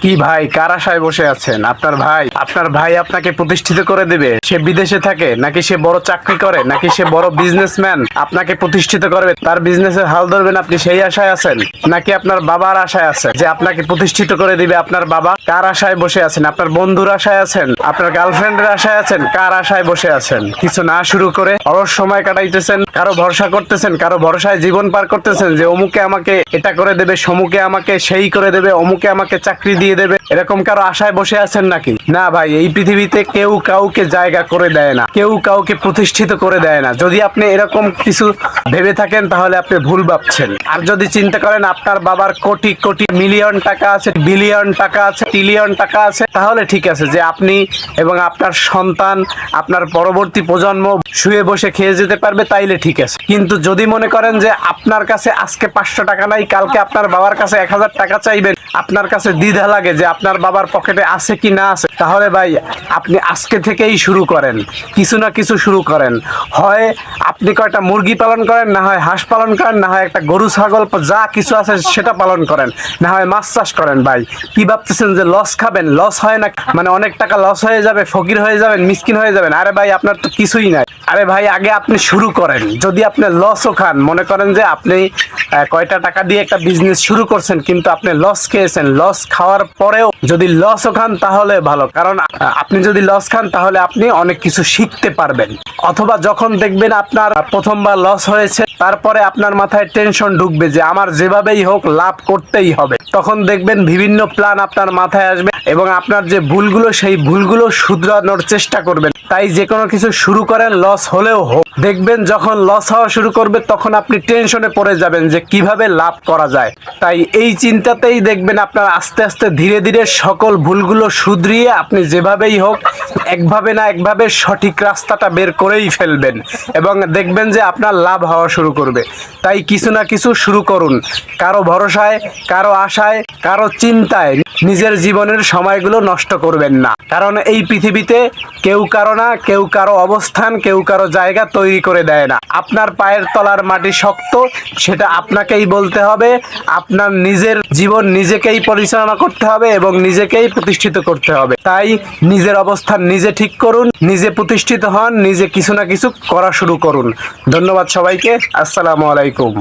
কি ভাই, কার আশায় বসে আছেন? আপনার ভাই আপনাকে প্রতিষ্ঠিত করে দেবে? সে বিদেশে থাকে, নাকি সে বড় চাকরি করে, নাকি সে বড় বিজনেসম্যান আপনাকে প্রতিষ্ঠিত করবে, তার বিজনেসের হাল ধরবেন আপনি সেই আশায় আছেন? নাকি আপনার বাবার আশায় আছেন যে আপনাকে প্রতিষ্ঠিত করে দিবে আপনার বাবা? কার আশায় বসে আছেন? আপনার বন্ধুর আশায় আছেন? আপনার গার্লফ্রেন্ডের আশায় আছেন? কার আশায় বসে আছেন? কিছু না শুরু করে অলস সময় কাটাইতেছেন, কারো ভরসা করতেছেন, কারো ভরসায় জীবন পার করতেছেন যে অমুকে আমাকে এটা করে দেবে, সমুকে আমাকে সেই করে দেবে, অমুকে আমাকে চাকরি দিয়ে দেবে। এরকম কারো আশায় বসে আছেন নাকি? না ভাই, এই পৃথিবীতে কেউ কাউকে জায়গা করে দেয় না, কেউ কাউকে প্রতিষ্ঠিত করে দেয় না। যদি আপনি এরকম কিছু ভেবে থাকেন তাহলে আপনি ভুল ভাবছেন। আর যদি চিন্তা করেন আপনার বাবার কোটি কোটি মিলিয়ন টাকা আছে, বিলিয়ন টাকা আছে, ট্রিলিয়ন টাকা আছে, তাহলে ঠিক আছে যে আপনি এবং আপনার সন্তান, আপনার পরবর্তী প্রজন্ম শুয়ে বসে খেয়ে যেতে পারবে, তাইলে ঠিক আছে। কিন্তু যদি মনে করেন যে আপনার কাছে আজকে 500 টাকা নাই, কালকে আপনার বাবার কাছে 1000 টাকা চাইবেন, আপনার কাছে দ্বিধা লাগে যে আপনার বাবার পকেটে আছে কি না আছে, তাহলে ভাই আপনি আজকে থেকেই শুরু করেন, কিছু না কিছু শুরু করেন। হয় আপনি কয়টা মুরগি পালন করেন, না হয় হাঁস পালন করেন, না হয় একটা গরু ছাগল যা কিছু আছে সেটা পালন করেন, না হয় মাছ চাষ করেন। ভাই কি ভাবতেছেন যে লস খাবেন? লস হয় না মানে অনেক টাকা লস হয়ে যাবে, ফকির হয়ে যাবেন, মিসকিন হয়ে যাবেন? আরে ভাই আপনার তো কিছুই নাই। আরে ভাই আগে আপনি শুরু করেন। যদি আপনি লসও খান, মনে করেন যে আপনি কয়টা টাকা দিয়ে একটা বিজনেস শুরু করছেন কিন্তু আপনি লস খেয়েছেন, লস খাওয়ার পরেও যদি লসও খান তাহলে ভালো, কারণ আপনি যদি লস খান তাহলে আপনি অনেক কিছু শিখতে পারবেন। অথবা যখন দেখবেন আপনার প্রথমবার লস হয়েছে, তারপরে আপনার মাথায় টেনশন ঢুকবে যে আমার যেভাবেই হোক লাভ করতেই হবে, তখন দেখবেন বিভিন্ন প্ল্যান আপনার মাথায় আসবে এবং আপনার যে ভুলগুলো সেই ভুলগুলো শুধরানোর চেষ্টা করবেন। তাই যে কোনো কিছু শুরু করেন, লস হলেও হোক। দেখবেন যখন লস হওয়া শুরু করবে তখন আপনি টেনশনে পড়ে যাবেন যে কিভাবে লাভ করা যায়। তাই এই চিন্তাতেই দেখবেন আপনার আস্তে আস্তে ধীরে ধীরে সকল ভুলগুলো শুধরিয়ে আপনি যেভাবেই হোক একভাবে না একভাবে সঠিক রাস্তাটা বের করেই ফেলবেন এবং দেখবেন যে আপনার লাভ হওয়া শুরু করবে। তাই কিছু না কিছু শুরু করুন। কারো ভরসায়, কারো আশায়, কারো চিন্তায় নিজের জীবনের সময়গুলো নষ্ট করবেন না, কারণ এই পৃথিবীতে কেউ কারো না, কেউ কারো অবস্থান, কেউ কারো জায়গা তৈরি করে দেয় না। আপনার পায়ের তলার মাটি শক্ত, সেটা আপনাকেই বলতে হবে। আপনার নিজের জীবন নিজেকেই পরিচালনা করতে হবে এবং নিজেকেই প্রতিষ্ঠিত করতে হবে। তাই নিজের অবস্থান নিজে ঠিক করুন, নিজে প্রতিষ্ঠিত হন, নিজে কিছু না কিছু করা শুরু করুন। ধন্যবাদ সবাইকে। আসসালামু আলাইকুম।